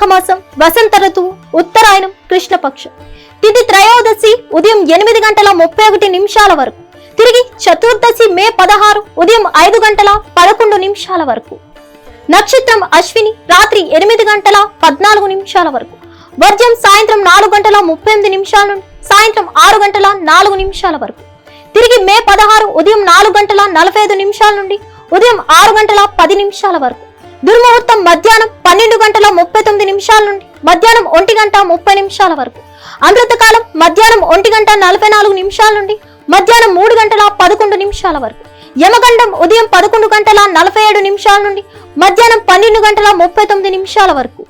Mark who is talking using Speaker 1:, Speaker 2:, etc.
Speaker 1: మాఘమాసం, వసంత ఋతువు, ఉత్తరాయణం, కృష్ణపక్షం. తిథి త్రయోదశి ఉదయం 8:31 వరకు. తిరిగి చతుర్దశి మే 16 ఉదయం 5:11 వరకు. నక్షత్రం అశ్విని రాత్రి 8:14 వరకు. వర్జం సాయంత్రం 4:38 నుండి సాయంత్రం 6:04 వరకు. తిరిగి మే 16 ఉదయం 4:45 నుండి ఉదయం 6:10 వరకు. దుర్ముహూర్తం మధ్యాహ్నం 12:39 నుండి మధ్యాహ్నం 1:30 వరకు. అమృతకాలం మధ్యాహ్నం 1:44 నుండి మధ్యాహ్నం 3:11 వరకు. యమగండం ఉదయం 11:47 నుండి మధ్యాహ్నం 12:39 వరకు.